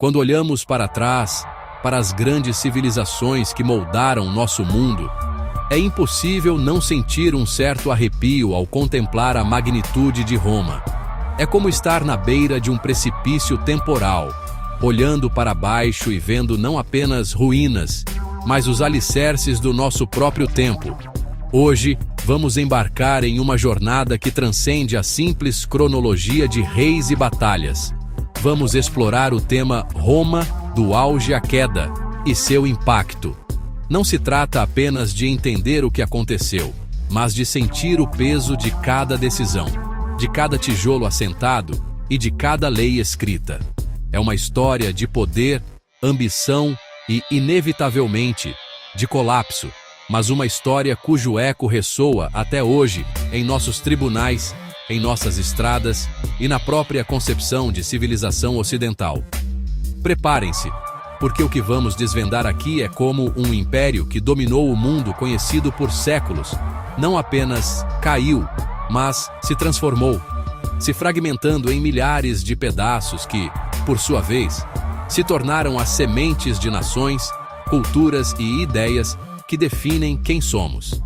Quando olhamos para trás, para as grandes civilizações que moldaram nosso mundo, é impossível não sentir um certo arrepio ao contemplar a magnitude de Roma. É como estar na beira de um precipício temporal, olhando para baixo e vendo não apenas ruínas, mas os alicerces do nosso próprio tempo. Hoje, vamos embarcar em uma jornada que transcende a simples cronologia de reis e batalhas. Vamos explorar o tema Roma, do auge à queda, e seu impacto. Não se trata apenas de entender o que aconteceu, mas de sentir o peso de cada decisão, de cada tijolo assentado e de cada lei escrita. É uma história de poder, ambição e, inevitavelmente, de colapso, mas uma história cujo eco ressoa até hoje em nossos tribunais, em nossas estradas e na própria concepção de civilização ocidental. Preparem-se, porque o que vamos desvendar aqui é como um império que dominou o mundo conhecido por séculos, não apenas caiu, mas se transformou, se fragmentando em milhares de pedaços que, por sua vez, se tornaram as sementes de nações, culturas e ideias que definem quem somos.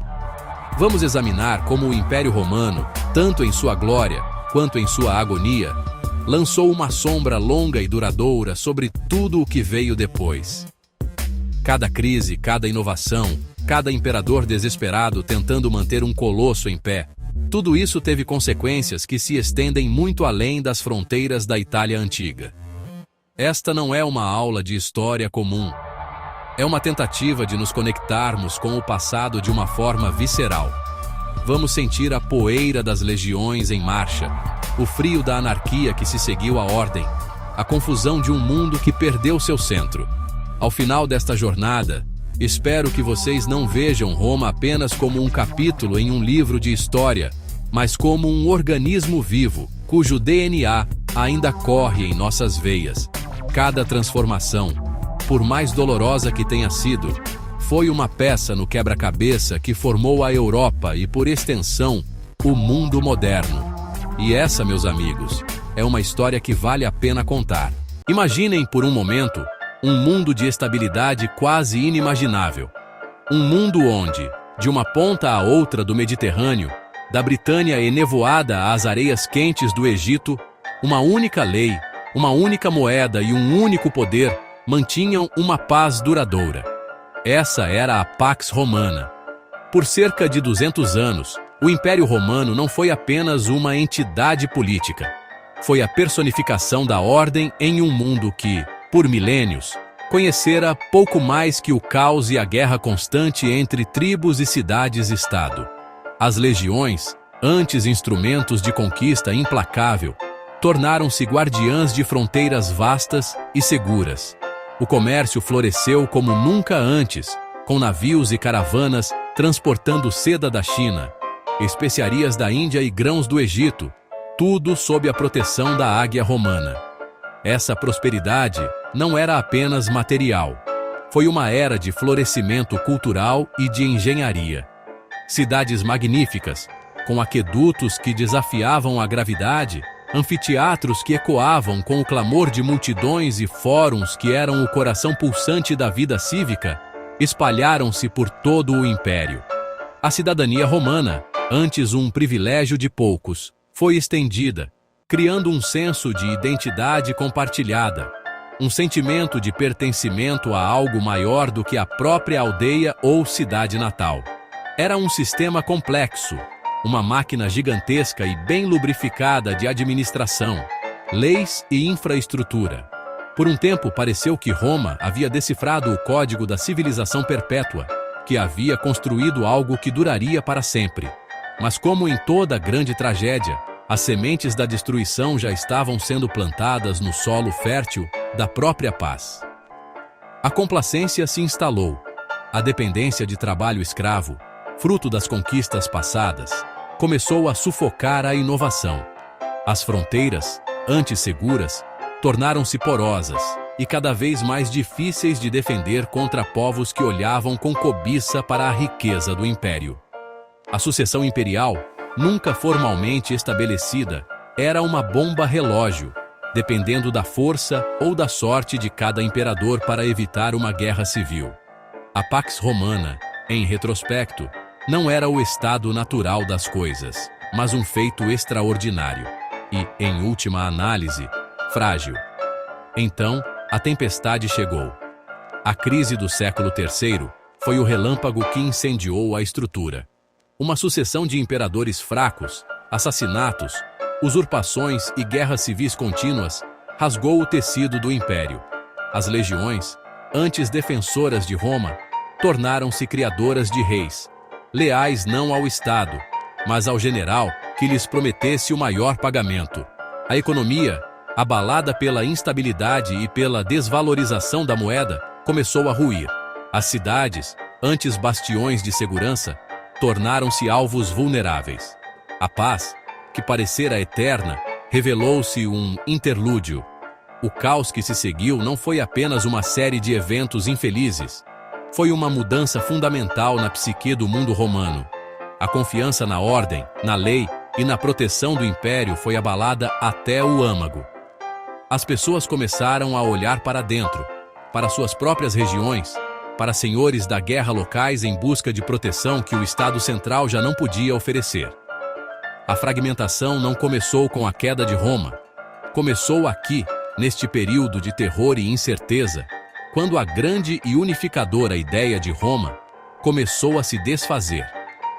Vamos examinar como o Império Romano, tanto em sua glória quanto em sua agonia, lançou uma sombra longa e duradoura sobre tudo o que veio depois. Cada crise, cada inovação, cada imperador desesperado tentando manter um colosso em pé, tudo isso teve consequências que se estendem muito além das fronteiras da Itália antiga. Esta não é uma aula de história comum. É uma tentativa de nos conectarmos com o passado de uma forma visceral. Vamos sentir a poeira das legiões em marcha, o frio da anarquia que se seguiu à ordem, a confusão de um mundo que perdeu seu centro. Ao final desta jornada, espero que vocês não vejam Roma apenas como um capítulo em um livro de história, mas como um organismo vivo, cujo DNA ainda corre em nossas veias. Cada transformação, por mais dolorosa que tenha sido, foi uma peça no quebra-cabeça que formou a Europa e, por extensão, o mundo moderno. E essa, meus amigos, é uma história que vale a pena contar. Imaginem por um momento um mundo de estabilidade quase inimaginável. Um mundo onde, de uma ponta à outra do Mediterrâneo, da Britânia enevoada às areias quentes do Egito, uma única lei, uma única moeda e um único poder mantinham uma paz duradoura. Essa era a Pax Romana. Por cerca de 200 anos, o Império Romano não foi apenas uma entidade política. Foi a personificação da ordem em um mundo que, por milênios, conhecera pouco mais que o caos e a guerra constante entre tribos e cidades-estado. As legiões, antes instrumentos de conquista implacável, tornaram-se guardiãs de fronteiras vastas e seguras. O comércio floresceu como nunca antes, com navios e caravanas transportando seda da China, especiarias da Índia e grãos do Egito, tudo sob a proteção da águia romana. Essa prosperidade não era apenas material. Foi uma era de florescimento cultural e de engenharia. Cidades magníficas, com aquedutos que desafiavam a gravidade, anfiteatros que ecoavam com o clamor de multidões e fóruns que eram o coração pulsante da vida cívica, espalharam-se por todo o império. A cidadania romana, antes um privilégio de poucos, foi estendida, criando um senso de identidade compartilhada, um sentimento de pertencimento a algo maior do que a própria aldeia ou cidade natal. Era um sistema complexo, uma máquina gigantesca e bem lubrificada de administração, leis e infraestrutura. Por um tempo pareceu que Roma havia decifrado o código da civilização perpétua, que havia construído algo que duraria para sempre. Mas como em toda grande tragédia, as sementes da destruição já estavam sendo plantadas no solo fértil da própria paz. A complacência se instalou. A dependência de trabalho escravo, fruto das conquistas passadas, começou a sufocar a inovação. As fronteiras, antes seguras, tornaram-se porosas e cada vez mais difíceis de defender contra povos que olhavam com cobiça para a riqueza do império. A sucessão imperial, nunca formalmente estabelecida, era uma bomba relógio, dependendo da força ou da sorte de cada imperador para evitar uma guerra civil. A Pax Romana, em retrospecto, não era o estado natural das coisas, mas um feito extraordinário e, em última análise, frágil. Então, a tempestade chegou. A crise do século III foi o relâmpago que incendiou a estrutura. Uma sucessão de imperadores fracos, assassinatos, usurpações e guerras civis contínuas rasgou o tecido do império. As legiões, antes defensoras de Roma, tornaram-se criadoras de reis, leais não ao Estado, mas ao general que lhes prometesse o maior pagamento. A economia, abalada pela instabilidade e pela desvalorização da moeda, começou a ruir. As cidades, antes bastiões de segurança, tornaram-se alvos vulneráveis. A paz, que parecera eterna, revelou-se um interlúdio. O caos que se seguiu não foi apenas uma série de eventos infelizes. Foi uma mudança fundamental na psique do mundo romano. A confiança na ordem, na lei e na proteção do império foi abalada até o âmago. As pessoas começaram a olhar para dentro, para suas próprias regiões, para senhores da guerra locais em busca de proteção que o Estado Central já não podia oferecer. A fragmentação não começou com a queda de Roma. Começou aqui, neste período de terror e incerteza, quando a grande e unificadora ideia de Roma começou a se desfazer,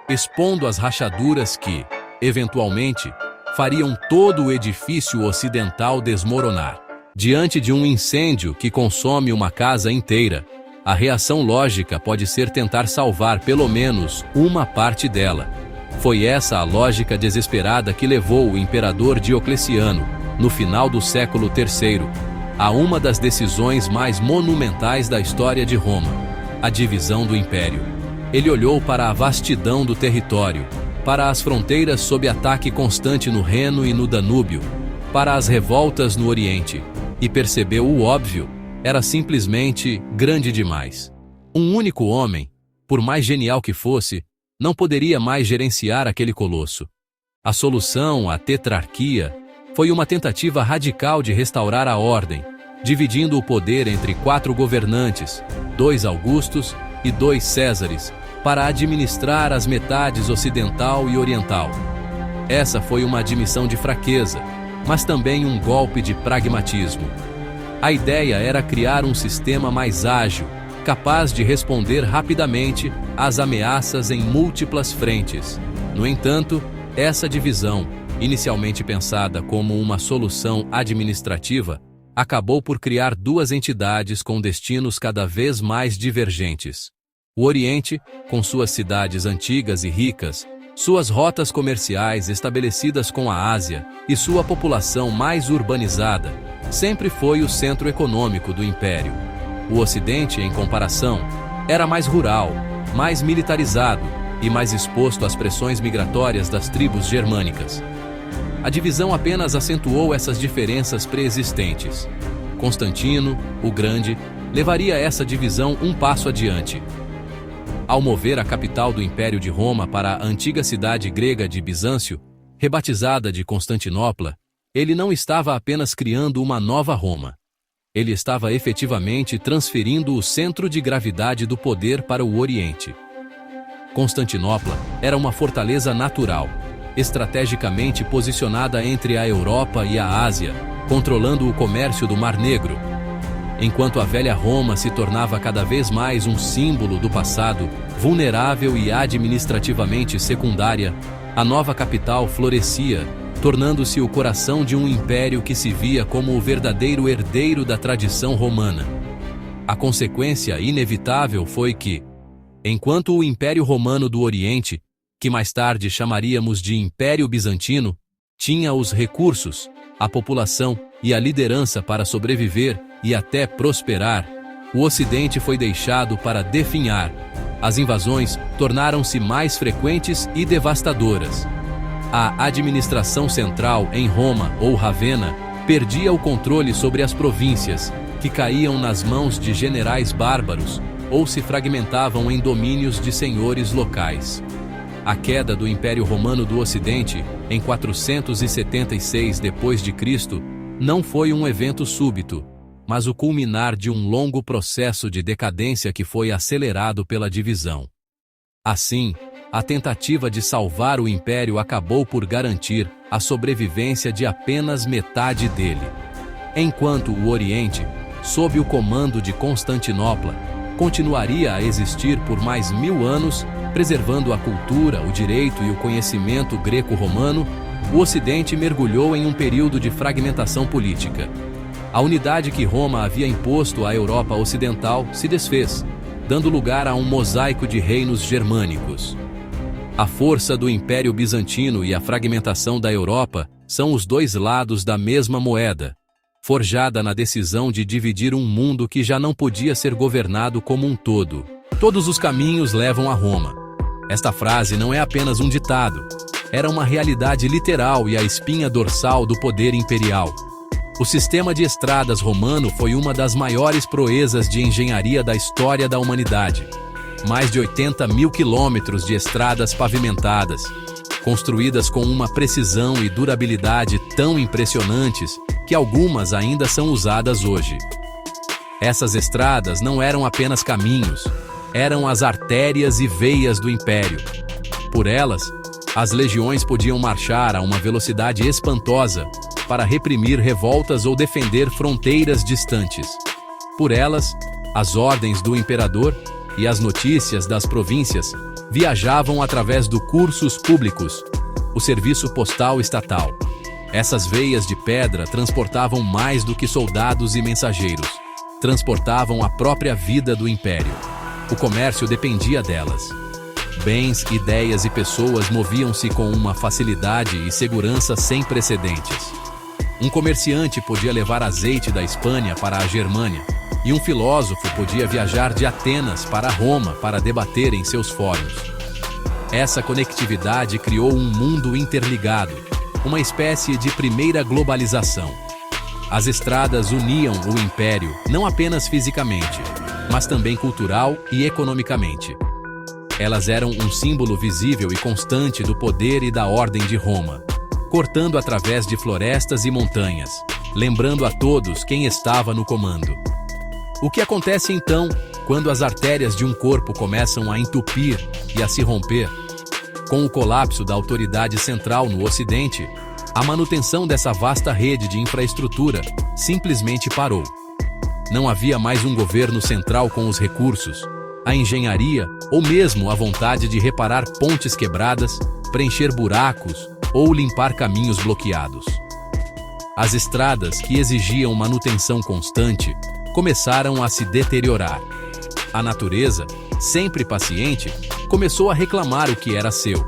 expondo as rachaduras que, eventualmente, fariam todo o edifício ocidental desmoronar. Diante de um incêndio que consome uma casa inteira, a reação lógica pode ser tentar salvar pelo menos uma parte dela. Foi essa a lógica desesperada que levou o imperador Diocleciano, no final do século III, a uma das decisões mais monumentais da história de Roma, a divisão do império. Ele olhou para a vastidão do território, para as fronteiras sob ataque constante no Reno e no Danúbio, para as revoltas no Oriente, e percebeu o óbvio: era simplesmente grande demais. Um único homem, por mais genial que fosse, não poderia mais gerenciar aquele colosso. A solução, a tetrarquia, foi uma tentativa radical de restaurar a ordem, dividindo o poder entre 4 governantes, 2 Augustos e 2 Césares, para administrar as metades ocidental e oriental. Essa foi uma admissão de fraqueza, mas também um golpe de pragmatismo. A ideia era criar um sistema mais ágil, capaz de responder rapidamente às ameaças em múltiplas frentes. No entanto, essa divisão, inicialmente pensada como uma solução administrativa, acabou por criar 2 entidades com destinos cada vez mais divergentes. O Oriente, com suas cidades antigas e ricas, suas rotas comerciais estabelecidas com a Ásia e sua população mais urbanizada, sempre foi o centro econômico do império. O Ocidente, em comparação, era mais rural, mais militarizado e mais exposto às pressões migratórias das tribos germânicas. A divisão apenas acentuou essas diferenças pré-existentes. Constantino, o Grande, levaria essa divisão um passo adiante. Ao mover a capital do Império de Roma para a antiga cidade grega de Bizâncio, rebatizada de Constantinopla, ele não estava apenas criando uma nova Roma. Ele estava efetivamente transferindo o centro de gravidade do poder para o Oriente. Constantinopla era uma fortaleza natural, estrategicamente posicionada entre a Europa e a Ásia, controlando o comércio do Mar Negro. Enquanto a velha Roma se tornava cada vez mais um símbolo do passado, vulnerável e administrativamente secundária, a nova capital florescia, tornando-se o coração de um império que se via como o verdadeiro herdeiro da tradição romana. A consequência inevitável foi que, enquanto o Império Romano do Oriente, que mais tarde chamaríamos de Império Bizantino, tinha os recursos, a população e a liderança para sobreviver e até prosperar, o Ocidente foi deixado para definhar. As invasões tornaram-se mais frequentes e devastadoras. A administração central em Roma ou Ravenna perdia o controle sobre as províncias, que caíam nas mãos de generais bárbaros ou se fragmentavam em domínios de senhores locais. A queda do Império Romano do Ocidente, em 476 d.C., não foi um evento súbito, mas o culminar de um longo processo de decadência que foi acelerado pela divisão. Assim, a tentativa de salvar o império acabou por garantir a sobrevivência de apenas metade dele. Enquanto o Oriente, sob o comando de Constantinopla, continuaria a existir por mais 1000 anos, preservando a cultura, o direito e o conhecimento greco-romano, o Ocidente mergulhou em um período de fragmentação política. A unidade que Roma havia imposto à Europa Ocidental se desfez, dando lugar a um mosaico de reinos germânicos. A força do Império Bizantino e a fragmentação da Europa são os dois lados da mesma moeda, forjada na decisão de dividir um mundo que já não podia ser governado como um todo. Todos os caminhos levam a Roma. Esta frase não é apenas um ditado, era uma realidade literal e a espinha dorsal do poder imperial. O sistema de estradas romano foi uma das maiores proezas de engenharia da história da humanidade. Mais de 80.000 quilômetros de estradas pavimentadas, construídas com uma precisão e durabilidade tão impressionantes que algumas ainda são usadas hoje. Essas estradas não eram apenas caminhos, eram as artérias e veias do império. Por elas, as legiões podiam marchar a uma velocidade espantosa para reprimir revoltas ou defender fronteiras distantes. Por elas, as ordens do imperador e as notícias das províncias viajavam através do cursos públicos, o serviço postal estatal. Essas veias de pedra transportavam mais do que soldados e mensageiros. Transportavam a própria vida do império. O comércio dependia delas. Bens, ideias e pessoas moviam-se com uma facilidade e segurança sem precedentes. Um comerciante podia levar azeite da Espanha para a Germânia, e um filósofo podia viajar de Atenas para Roma para debater em seus fóruns. Essa conectividade criou um mundo interligado, uma espécie de primeira globalização. As estradas uniam o império não apenas fisicamente, mas também cultural e economicamente. Elas eram um símbolo visível e constante do poder e da ordem de Roma, cortando através de florestas e montanhas, lembrando a todos quem estava no comando. O que acontece então, quando as artérias de um corpo começam a entupir e a se romper? Com o colapso da autoridade central no Ocidente, a manutenção dessa vasta rede de infraestrutura simplesmente parou. Não havia mais um governo central com os recursos, a engenharia ou mesmo a vontade de reparar pontes quebradas, preencher buracos ou limpar caminhos bloqueados. As estradas, que exigiam manutenção constante, começaram a se deteriorar. A natureza, sempre paciente, começou a reclamar o que era seu.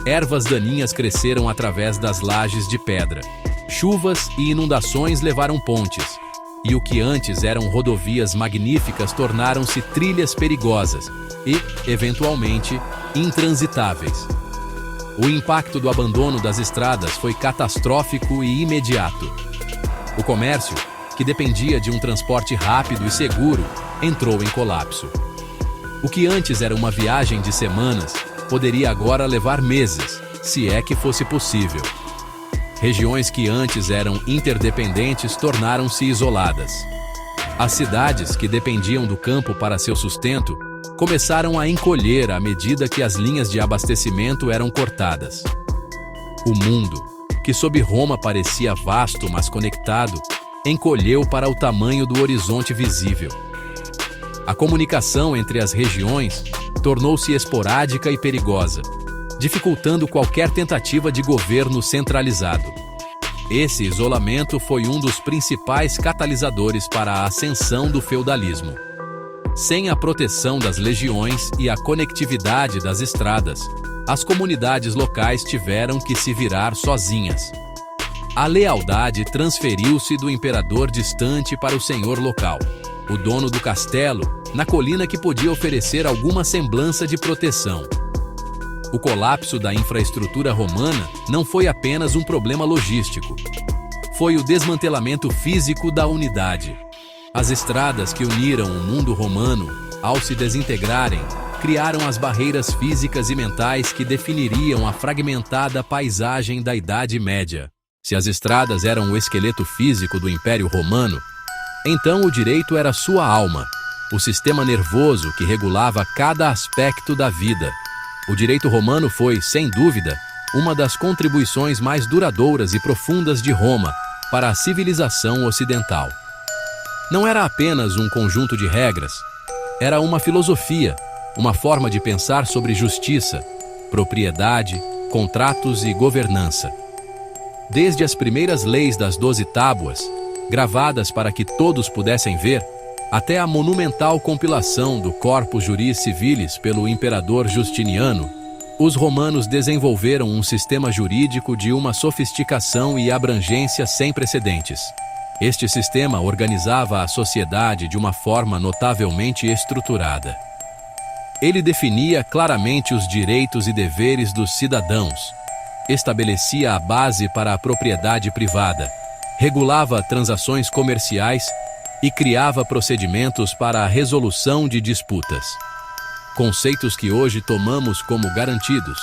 Ervas daninhas cresceram através das lajes de pedra. Chuvas e inundações levaram pontes. E o que antes eram rodovias magníficas tornaram-se trilhas perigosas e, eventualmente, intransitáveis. O impacto do abandono das estradas foi catastrófico e imediato. O comércio, que dependia de um transporte rápido e seguro, entrou em colapso. O que antes era uma viagem de semanas, poderia agora levar meses, se é que fosse possível. Regiões que antes eram interdependentes tornaram-se isoladas. As cidades, que dependiam do campo para seu sustento, começaram a encolher à medida que as linhas de abastecimento eram cortadas. O mundo, que sob Roma parecia vasto mas conectado, encolheu para o tamanho do horizonte visível. A comunicação entre as regiões tornou-se esporádica e perigosa, dificultando qualquer tentativa de governo centralizado. Esse isolamento foi um dos principais catalisadores para a ascensão do feudalismo. Sem a proteção das legiões e a conectividade das estradas, as comunidades locais tiveram que se virar sozinhas. A lealdade transferiu-se do imperador distante para o senhor local, o dono do castelo, na colina que podia oferecer alguma semblança de proteção. O colapso da infraestrutura romana não foi apenas um problema logístico. Foi o desmantelamento físico da unidade. As estradas que uniram o mundo romano, ao se desintegrarem, criaram as barreiras físicas e mentais que definiriam a fragmentada paisagem da Idade Média. Se as estradas eram o esqueleto físico do Império Romano, então o direito era sua alma, o sistema nervoso que regulava cada aspecto da vida. O direito romano foi, sem dúvida, uma das contribuições mais duradouras e profundas de Roma para a civilização ocidental. Não era apenas um conjunto de regras, era uma filosofia, uma forma de pensar sobre justiça, propriedade, contratos e governança. Desde as primeiras leis das 12 tábuas, gravadas para que todos pudessem ver, até a monumental compilação do Corpus Juris Civilis pelo imperador Justiniano, os romanos desenvolveram um sistema jurídico de uma sofisticação e abrangência sem precedentes. Este sistema organizava a sociedade de uma forma notavelmente estruturada. Ele definia claramente os direitos e deveres dos cidadãos, estabelecia a base para a propriedade privada, regulava transações comerciais e criava procedimentos para a resolução de disputas. Conceitos que hoje tomamos como garantidos,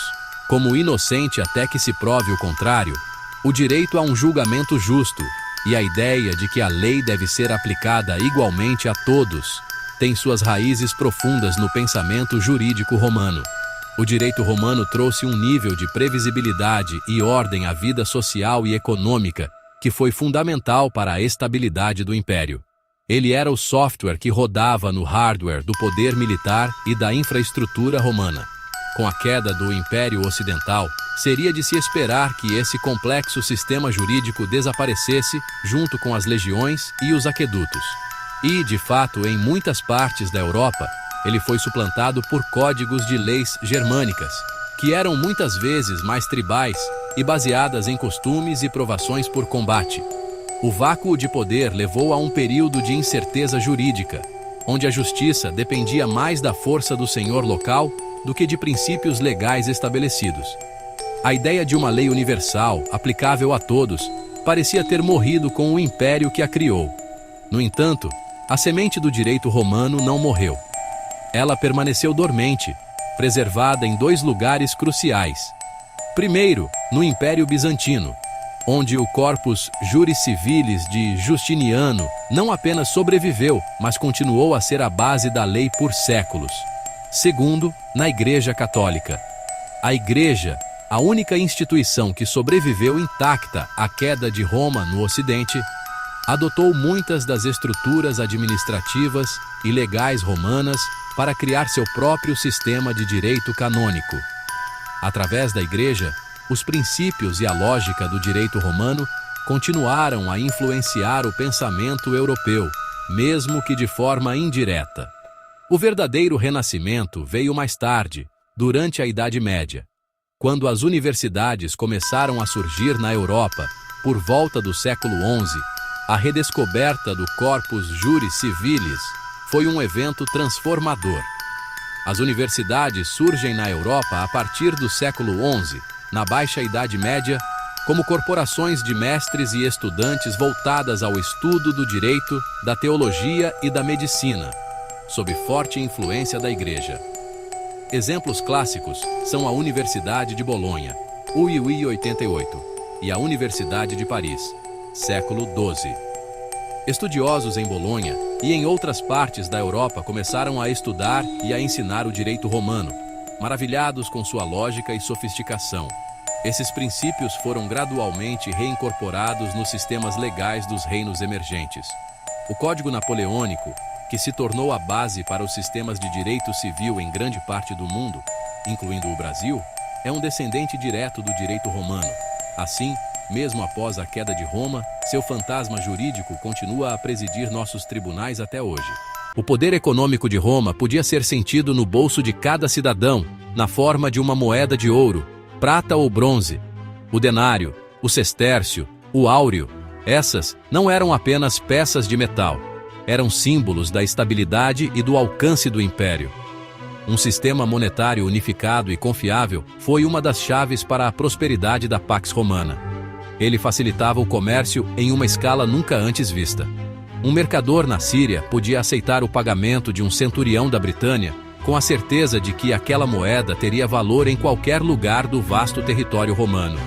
como inocente até que se prove o contrário, o direito a um julgamento justo e a ideia de que a lei deve ser aplicada igualmente a todos, tem suas raízes profundas no pensamento jurídico romano. O direito romano trouxe um nível de previsibilidade e ordem à vida social e econômica que foi fundamental para a estabilidade do império. Ele era o software que rodava no hardware do poder militar e da infraestrutura romana. Com a queda do Império Ocidental, seria de se esperar que esse complexo sistema jurídico desaparecesse junto com as legiões e os aquedutos. E, de fato, em muitas partes da Europa, ele foi suplantado por códigos de leis germânicas, que eram muitas vezes mais tribais e baseadas em costumes e provações por combate. O vácuo de poder levou a um período de incerteza jurídica, onde a justiça dependia mais da força do senhor local do que de princípios legais estabelecidos. A ideia de uma lei universal, aplicável a todos, parecia ter morrido com o império que a criou. No entanto, a semente do direito romano não morreu. Ela permaneceu dormente, preservada em dois lugares cruciais. Primeiro, no Império Bizantino, onde o Corpus Juris Civilis de Justiniano não apenas sobreviveu, mas continuou a ser a base da lei por séculos. Segundo, na Igreja Católica. A Igreja, a única instituição que sobreviveu intacta à queda de Roma no Ocidente, adotou muitas das estruturas administrativas e legais romanas para criar seu próprio sistema de direito canônico. Através da Igreja, os princípios e a lógica do direito romano continuaram a influenciar o pensamento europeu, mesmo que de forma indireta. O verdadeiro renascimento veio mais tarde, durante a Idade Média, quando as universidades começaram a surgir na Europa, por volta do século XI. A redescoberta do Corpus Juris Civilis foi um evento transformador. As universidades surgem na Europa a partir do século XI, na Baixa Idade Média, como corporações de mestres e estudantes voltadas ao estudo do direito, da teologia e da medicina, sob forte influência da Igreja. Exemplos clássicos são a Universidade de Bolonha, UiUi 88, e a Universidade de Paris, século XII. Estudiosos em Bolonha e em outras partes da Europa começaram a estudar e a ensinar o direito romano, maravilhados com sua lógica e sofisticação. Esses princípios foram gradualmente reincorporados nos sistemas legais dos reinos emergentes. O Código Napoleônico, que se tornou a base para os sistemas de direito civil em grande parte do mundo, incluindo o Brasil, é um descendente direto do direito romano. Assim, mesmo após a queda de Roma, seu fantasma jurídico continua a presidir nossos tribunais até hoje. O poder econômico de Roma podia ser sentido no bolso de cada cidadão, na forma de uma moeda de ouro, prata ou bronze. O denário, o sestércio, o áureo, essas não eram apenas peças de metal, eram símbolos da estabilidade e do alcance do império. Um sistema monetário unificado e confiável foi uma das chaves para a prosperidade da Pax Romana. Ele facilitava o comércio em uma escala nunca antes vista. Um mercador na Síria podia aceitar o pagamento de um centurião da Britânia com a certeza de que aquela moeda teria valor em qualquer lugar do vasto território romano.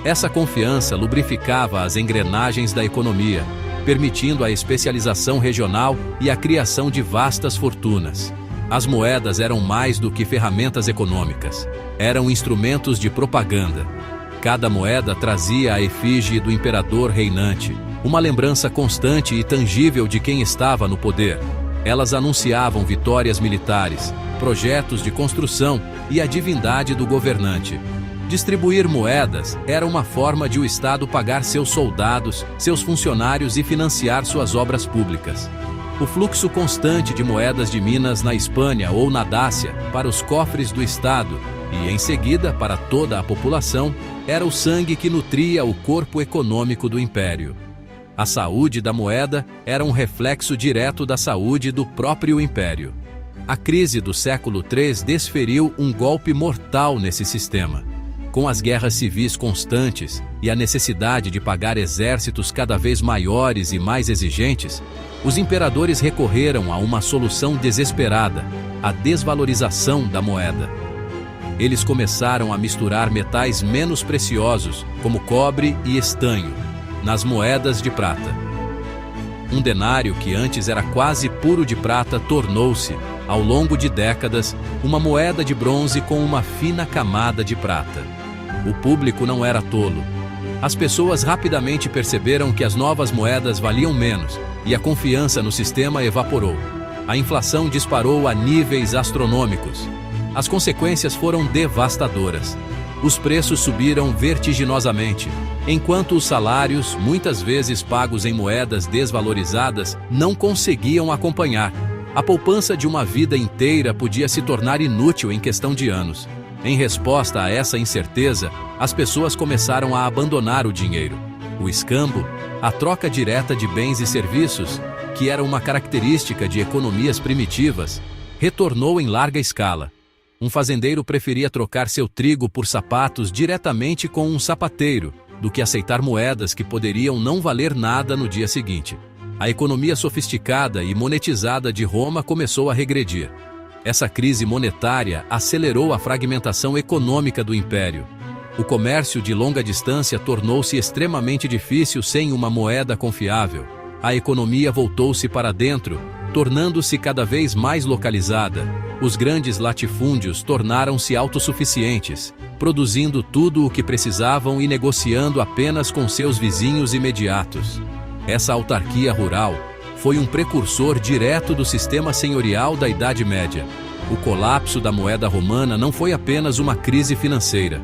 Essa confiança lubrificava as engrenagens da economia, permitindo a especialização regional e a criação de vastas fortunas. As moedas eram mais do que ferramentas econômicas, eram instrumentos de propaganda. Cada moeda trazia a efígie do imperador reinante, uma lembrança constante e tangível de quem estava no poder. Elas anunciavam vitórias militares, projetos de construção e a divindade do governante. Distribuir moedas era uma forma de o Estado pagar seus soldados, seus funcionários e financiar suas obras públicas. O fluxo constante de moedas de Minas na Espanha ou na Dácia para os cofres do Estado e, em seguida, para toda a população, era o sangue que nutria o corpo econômico do império. A saúde da moeda era um reflexo direto da saúde do próprio império. A crise do século III desferiu um golpe mortal nesse sistema. Com as guerras civis constantes e a necessidade de pagar exércitos cada vez maiores e mais exigentes, os imperadores recorreram a uma solução desesperada, a desvalorização da moeda. Eles começaram a misturar metais menos preciosos, como cobre e estanho, nas moedas de prata. Um denário que antes era quase puro de prata tornou-se, ao longo de décadas, uma moeda de bronze com uma fina camada de prata. O público não era tolo. As pessoas rapidamente perceberam que as novas moedas valiam menos e a confiança no sistema evaporou. A inflação disparou a níveis astronômicos. As consequências foram devastadoras. Os preços subiram vertiginosamente, enquanto os salários, muitas vezes pagos em moedas desvalorizadas, não conseguiam acompanhar. A poupança de uma vida inteira podia se tornar inútil em questão de anos. Em resposta a essa incerteza, as pessoas começaram a abandonar o dinheiro. O escambo, a troca direta de bens e serviços, que era uma característica de economias primitivas, retornou em larga escala. Um fazendeiro preferia trocar seu trigo por sapatos diretamente com um sapateiro, do que aceitar moedas que poderiam não valer nada no dia seguinte. A economia sofisticada e monetizada de Roma começou a regredir. Essa crise monetária acelerou a fragmentação econômica do império. O comércio de longa distância tornou-se extremamente difícil sem uma moeda confiável. A economia voltou-se para dentro, tornando-se cada vez mais localizada. Os grandes latifúndios tornaram-se autossuficientes, produzindo tudo o que precisavam e negociando apenas com seus vizinhos imediatos. Essa autarquia rural foi um precursor direto do sistema senhorial da Idade Média. O colapso da moeda romana não foi apenas uma crise financeira.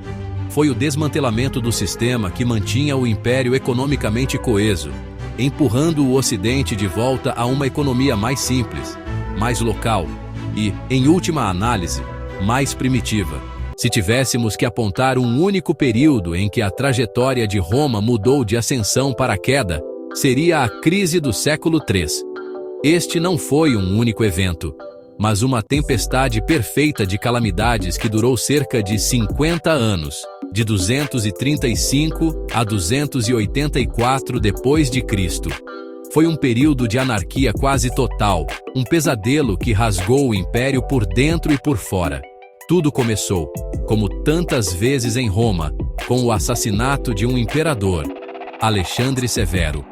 Foi o desmantelamento do sistema que mantinha o império economicamente coeso, empurrando o Ocidente de volta a uma economia mais simples, mais local e, em última análise, mais primitiva. Se tivéssemos que apontar um único período em que a trajetória de Roma mudou de ascensão para queda, seria a crise do século III. Este não foi um único evento, mas uma tempestade perfeita de calamidades que durou cerca de 50 anos, de 235 a 284 depois de Cristo. Foi um período de anarquia quase total, um pesadelo que rasgou o império por dentro e por fora. Tudo começou, como tantas vezes em Roma, com o assassinato de um imperador, Alexandre Severo.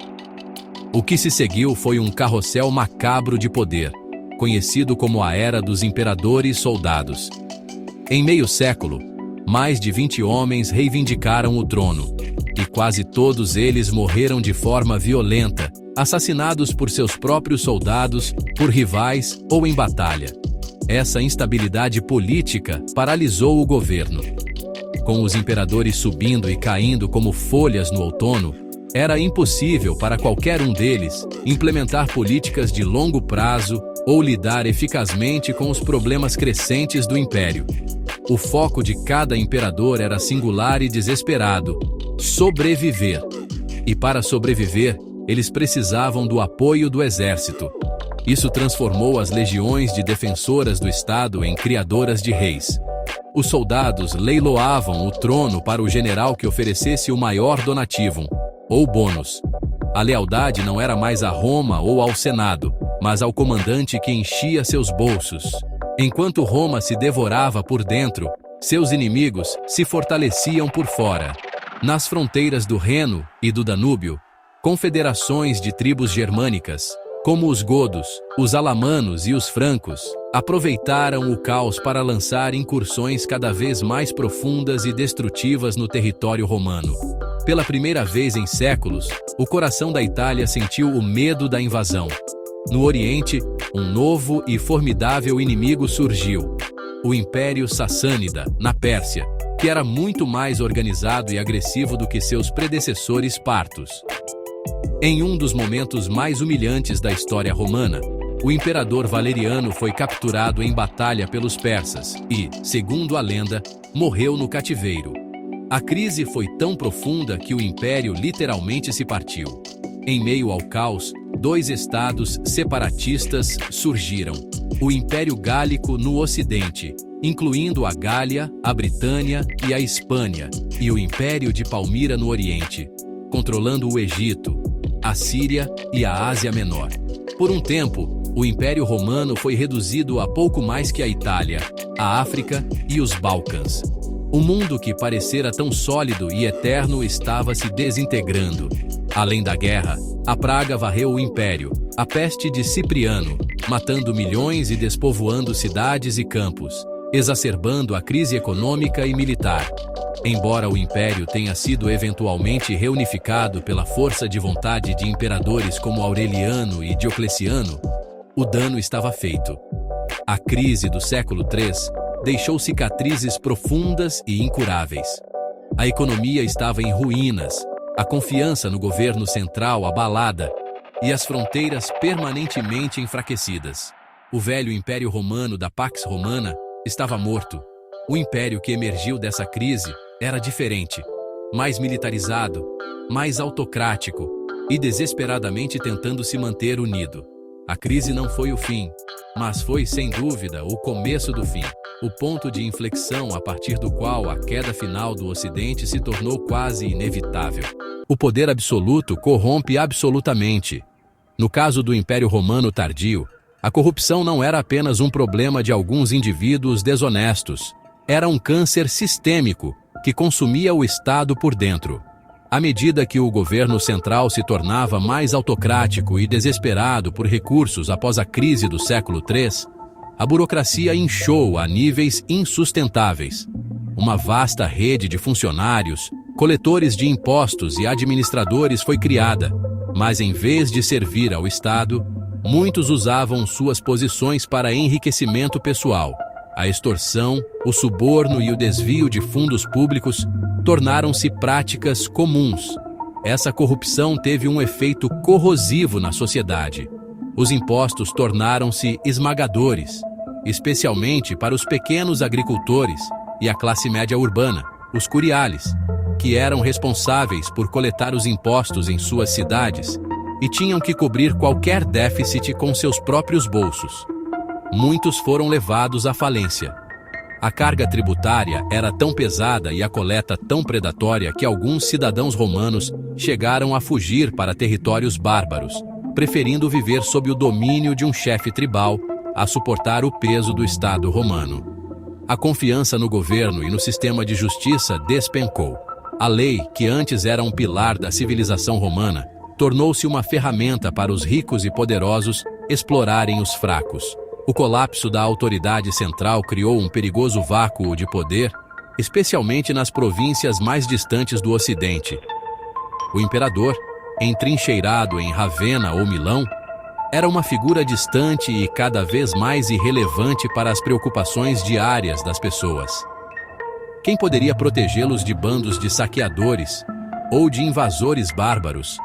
O que se seguiu foi um carrossel macabro de poder, conhecido como a Era dos Imperadores Soldados. Em meio século, mais de 20 homens reivindicaram o trono, e quase todos eles morreram de forma violenta, assassinados por seus próprios soldados, por rivais ou em batalha. Essa instabilidade política paralisou o governo. Com os imperadores subindo e caindo como folhas no outono, era impossível para qualquer um deles implementar políticas de longo prazo ou lidar eficazmente com os problemas crescentes do império. O foco de cada imperador era singular e desesperado: sobreviver. E para sobreviver, eles precisavam do apoio do exército. Isso transformou as legiões de defensoras do Estado em criadoras de reis. Os soldados leiloavam o trono para o general que oferecesse o maior donativum, ou bônus. A lealdade não era mais a Roma ou ao Senado, mas ao comandante que enchia seus bolsos. Enquanto Roma se devorava por dentro, seus inimigos se fortaleciam por fora. Nas fronteiras do Reno e do Danúbio, confederações de tribos germânicas, como os godos, os alamanos e os francos, aproveitaram o caos para lançar incursões cada vez mais profundas e destrutivas no território romano. Pela primeira vez em séculos, o coração da Itália sentiu o medo da invasão. No Oriente, um novo e formidável inimigo surgiu: o Império Sassânida, na Pérsia, que era muito mais organizado e agressivo do que seus predecessores partos. Em um dos momentos mais humilhantes da história romana, o imperador Valeriano foi capturado em batalha pelos persas e, segundo a lenda, morreu no cativeiro. A crise foi tão profunda que o império literalmente se partiu. Em meio ao caos, dois estados separatistas surgiram: o Império Gálico no Ocidente, incluindo a Gália, a Britânia e a Espanha, e o Império de Palmira no Oriente, controlando o Egito, a Síria e a Ásia Menor. Por um tempo, o Império Romano foi reduzido a pouco mais que a Itália, a África e os Balcãs. O mundo que parecera tão sólido e eterno estava se desintegrando. Além da guerra, a praga varreu o império, a peste de Cipriano, matando milhões e despovoando cidades e campos, exacerbando a crise econômica e militar. Embora o império tenha sido eventualmente reunificado pela força de vontade de imperadores como Aureliano e Diocleciano, o dano estava feito. A crise do século III deixou cicatrizes profundas e incuráveis. A economia estava em ruínas, a confiança no governo central abalada e as fronteiras permanentemente enfraquecidas. O velho Império Romano da Pax Romana estava morto. O império que emergiu dessa crise era diferente, mais militarizado, mais autocrático e desesperadamente tentando se manter unido. A crise não foi o fim, mas foi, sem dúvida, o começo do fim, o ponto de inflexão a partir do qual a queda final do Ocidente se tornou quase inevitável. O poder absoluto corrompe absolutamente. No caso do Império Romano tardio, a corrupção não era apenas um problema de alguns indivíduos desonestos, era um câncer sistêmico que consumia o Estado por dentro. À medida que o governo central se tornava mais autocrático e desesperado por recursos após a crise do século III, a burocracia inchou a níveis insustentáveis. Uma vasta rede de funcionários, coletores de impostos e administradores foi criada, mas em vez de servir ao Estado, muitos usavam suas posições para enriquecimento pessoal. A extorsão, o suborno e o desvio de fundos públicos tornaram-se práticas comuns. Essa corrupção teve um efeito corrosivo na sociedade. Os impostos tornaram-se esmagadores, especialmente para os pequenos agricultores e a classe média urbana, os curiales, que eram responsáveis por coletar os impostos em suas cidades e tinham que cobrir qualquer déficit com seus próprios bolsos. Muitos foram levados à falência. A carga tributária era tão pesada e a coleta tão predatória que alguns cidadãos romanos chegaram a fugir para territórios bárbaros, preferindo viver sob o domínio de um chefe tribal a suportar o peso do Estado romano. A confiança no governo e no sistema de justiça despencou. A lei, que antes era um pilar da civilização romana, tornou-se uma ferramenta para os ricos e poderosos explorarem os fracos. O colapso da autoridade central criou um perigoso vácuo de poder, especialmente nas províncias mais distantes do Ocidente. O imperador, entrincheirado em Ravenna ou Milão, era uma figura distante e cada vez mais irrelevante para as preocupações diárias das pessoas. Quem poderia protegê-los de bandos de saqueadores ou de invasores bárbaros?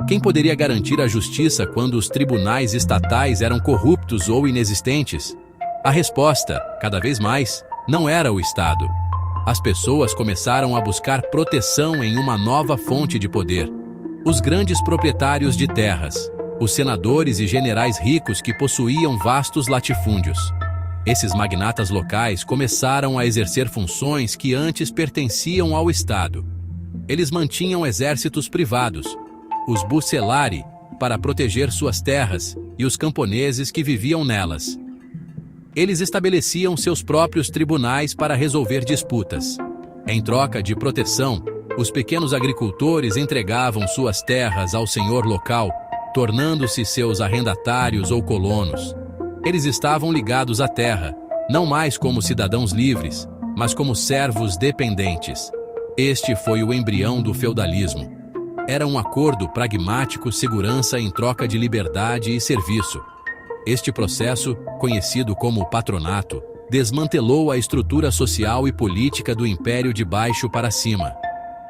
Quem poderia garantir a justiça quando os tribunais estatais eram corruptos ou inexistentes? A resposta, cada vez mais, não era o Estado. As pessoas começaram a buscar proteção em uma nova fonte de poder: os grandes proprietários de terras, os senadores e generais ricos que possuíam vastos latifúndios. Esses magnatas locais começaram a exercer funções que antes pertenciam ao Estado. Eles mantinham exércitos privados, os bucellari, para proteger suas terras e os camponeses que viviam nelas. Eles estabeleciam seus próprios tribunais para resolver disputas. Em troca de proteção, Os pequenos agricultores entregavam suas terras ao senhor local, tornando-se seus arrendatários ou colonos. Eles estavam ligados à terra, não mais como cidadãos livres, mas como servos dependentes. Este foi o embrião do feudalismo. Era um acordo pragmático, segurança em troca de liberdade e serviço. Este processo, conhecido como patronato, desmantelou a estrutura social e política do império de baixo para cima.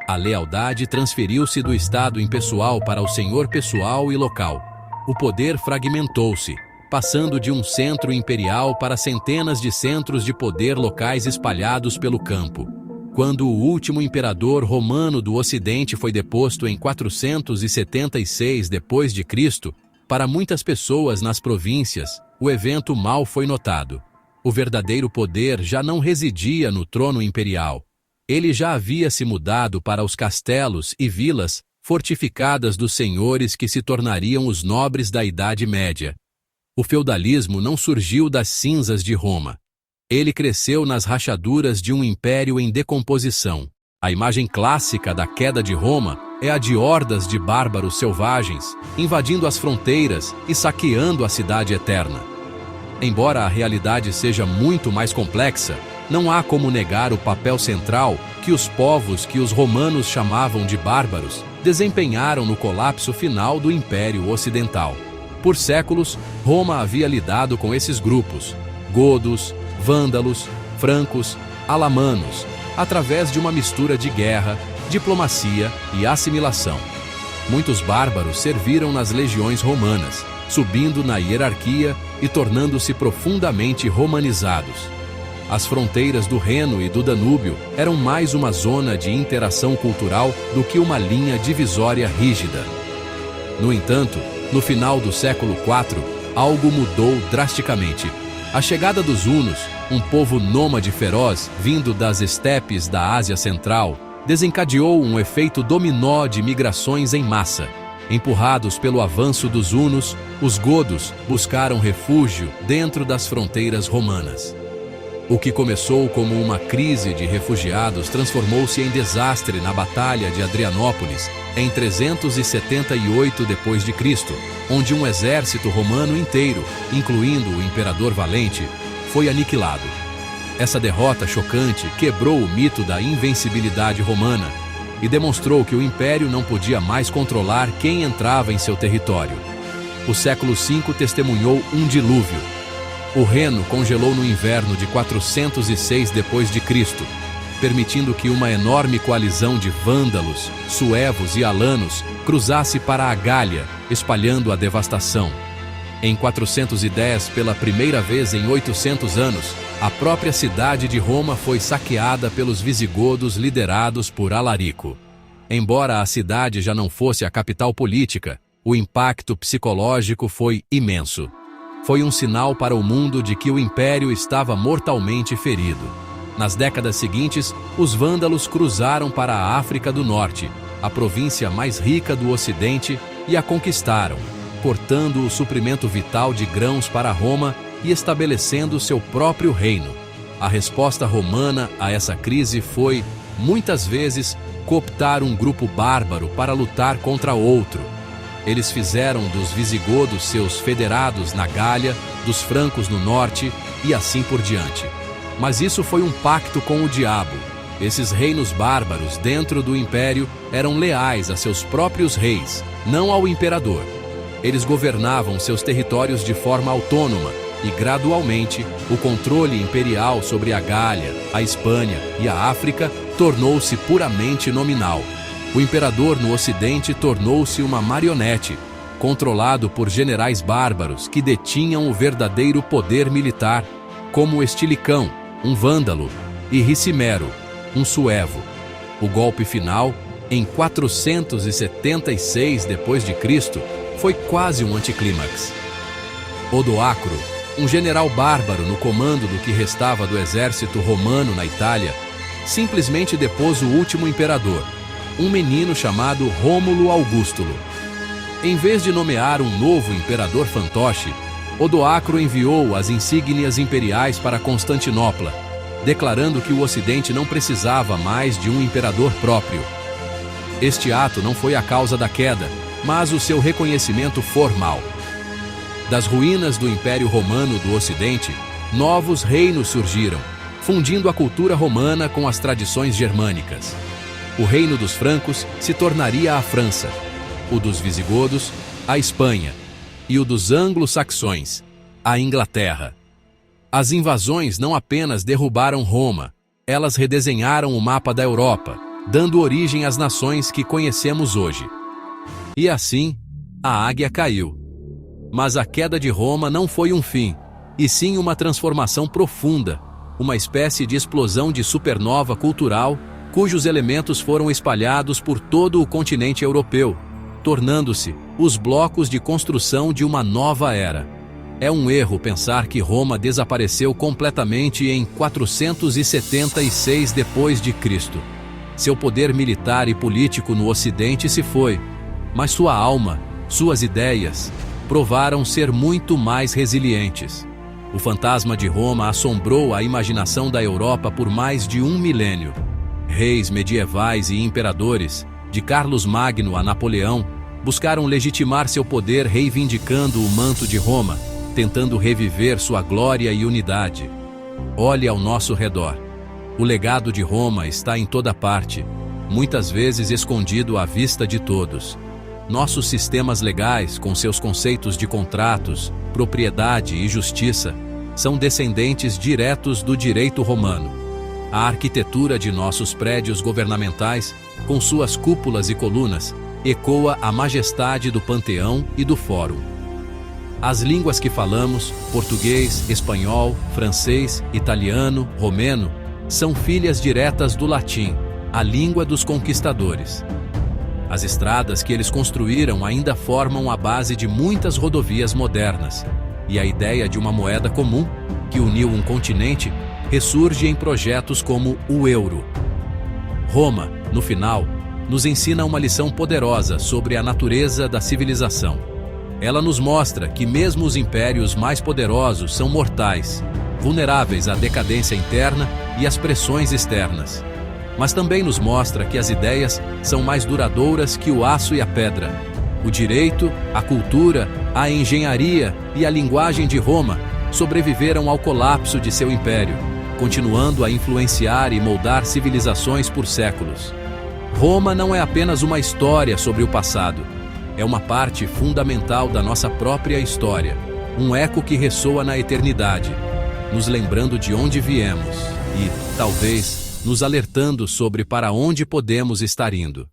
A lealdade transferiu-se do Estado impessoal para o senhor pessoal e local. O poder fragmentou-se, passando de um centro imperial para centenas de centros de poder locais espalhados pelo campo. Quando o último imperador romano do Ocidente foi deposto em 476 d.C., para muitas pessoas nas províncias, o evento mal foi notado. O verdadeiro poder já não residia no trono imperial. Ele já havia se mudado para os castelos e vilas fortificadas dos senhores que se tornariam os nobres da Idade Média. O feudalismo não surgiu das cinzas de Roma. Ele cresceu nas rachaduras de um império em decomposição. A imagem clássica da queda de Roma é a de hordas de bárbaros selvagens, invadindo as fronteiras e saqueando a cidade eterna. Embora a realidade seja muito mais complexa, não há como negar o papel central que os povos que os romanos chamavam de bárbaros desempenharam no colapso final do Império Ocidental. Por séculos, Roma havia lidado com esses grupos, godos, vândalos, francos, alamanos, através de uma mistura de guerra, diplomacia e assimilação. Muitos bárbaros serviram nas legiões romanas, subindo na hierarquia e tornando-se profundamente romanizados. As fronteiras do Reno e do Danúbio eram mais uma zona de interação cultural do que uma linha divisória rígida. No entanto, no final do século IV, algo mudou drasticamente. A chegada dos hunos, um povo nômade feroz vindo das estepes da Ásia Central, desencadeou um efeito dominó de migrações em massa. Empurrados pelo avanço dos hunos, os godos buscaram refúgio dentro das fronteiras romanas. O que começou como uma crise de refugiados transformou-se em desastre na Batalha de Adrianópolis, em 378 d.C., onde um exército romano inteiro, incluindo o imperador Valente, foi aniquilado. Essa derrota chocante quebrou o mito da invencibilidade romana e demonstrou que o império não podia mais controlar quem entrava em seu território. O século V testemunhou um dilúvio. O Reno congelou no inverno de 406 d.C., permitindo que uma enorme coalizão de vândalos, suevos e alanos cruzasse para a Gália, espalhando a devastação. Em 410, pela primeira vez em 800 anos, a própria cidade de Roma foi saqueada pelos visigodos liderados por Alarico. Embora a cidade já não fosse a capital política, o impacto psicológico foi imenso. Foi um sinal para o mundo de que o império estava mortalmente ferido. Nas décadas seguintes, os vândalos cruzaram para a África do Norte, a província mais rica do Ocidente, e a conquistaram, portando o suprimento vital de grãos para Roma e estabelecendo seu próprio reino. A resposta romana a essa crise foi, muitas vezes, cooptar um grupo bárbaro para lutar contra outro. Eles fizeram dos visigodos seus federados na Gália, dos francos no norte e assim por diante. Mas isso foi um pacto com o diabo. Esses reinos bárbaros dentro do império eram leais a seus próprios reis, não ao imperador. Eles governavam seus territórios de forma autônoma e, gradualmente, o controle imperial sobre a Gália, a Espanha e a África tornou-se puramente nominal. O imperador no Ocidente tornou-se uma marionete, controlado por generais bárbaros que detinham o verdadeiro poder militar, como Estilicão, um vândalo, e Ricimero, um suevo. O golpe final, em 476 d.C., foi quase um anticlímax. Odoacro, um general bárbaro no comando do que restava do exército romano na Itália, simplesmente depôs o último imperador, um menino chamado Rômulo Augustulo. Em vez de nomear um novo imperador fantoche, Odoacro enviou as insígnias imperiais para Constantinopla, declarando que o Ocidente não precisava mais de um imperador próprio. Este ato não foi a causa da queda, mas o seu reconhecimento formal. Das ruínas do Império Romano do Ocidente, novos reinos surgiram, fundindo a cultura romana com as tradições germânicas. O reino dos francos se tornaria a França, o dos visigodos, a Espanha, e o dos anglo-saxões, a Inglaterra. As invasões não apenas derrubaram Roma, elas redesenharam o mapa da Europa, dando origem às nações que conhecemos hoje. E assim, a águia caiu. Mas a queda de Roma não foi um fim, e sim uma transformação profunda, uma espécie de explosão de supernova cultural, cujos elementos foram espalhados por todo o continente europeu, tornando-se os blocos de construção de uma nova era. É um erro pensar que Roma desapareceu completamente em 476 d.C. Seu poder militar e político no Ocidente se foi, mas sua alma, suas ideias, provaram ser muito mais resilientes. O fantasma de Roma assombrou a imaginação da Europa por mais de um milênio. Reis medievais e imperadores, de Carlos Magno a Napoleão, buscaram legitimar seu poder reivindicando o manto de Roma, tentando reviver sua glória e unidade. Olhe ao nosso redor. O legado de Roma está em toda parte, muitas vezes escondido à vista de todos. Nossos sistemas legais, com seus conceitos de contratos, propriedade e justiça, são descendentes diretos do direito romano. A arquitetura de nossos prédios governamentais, com suas cúpulas e colunas, ecoa a majestade do Panteão e do Fórum. As línguas que falamos, português, espanhol, francês, italiano, romeno, são filhas diretas do latim, a língua dos conquistadores. As estradas que eles construíram ainda formam a base de muitas rodovias modernas, e a ideia de uma moeda comum, que uniu um continente, ressurge em projetos como o euro. Roma, no final, nos ensina uma lição poderosa sobre a natureza da civilização. Ela nos mostra que mesmo os impérios mais poderosos são mortais, vulneráveis à decadência interna e às pressões externas. Mas também nos mostra que as ideias são mais duradouras que o aço e a pedra. O direito, a cultura, a engenharia e a linguagem de Roma sobreviveram ao colapso de seu império, continuando a influenciar e moldar civilizações por séculos. Roma não é apenas uma história sobre o passado, é uma parte fundamental da nossa própria história, um eco que ressoa na eternidade, nos lembrando de onde viemos e, talvez, nos alertando sobre para onde podemos estar indo.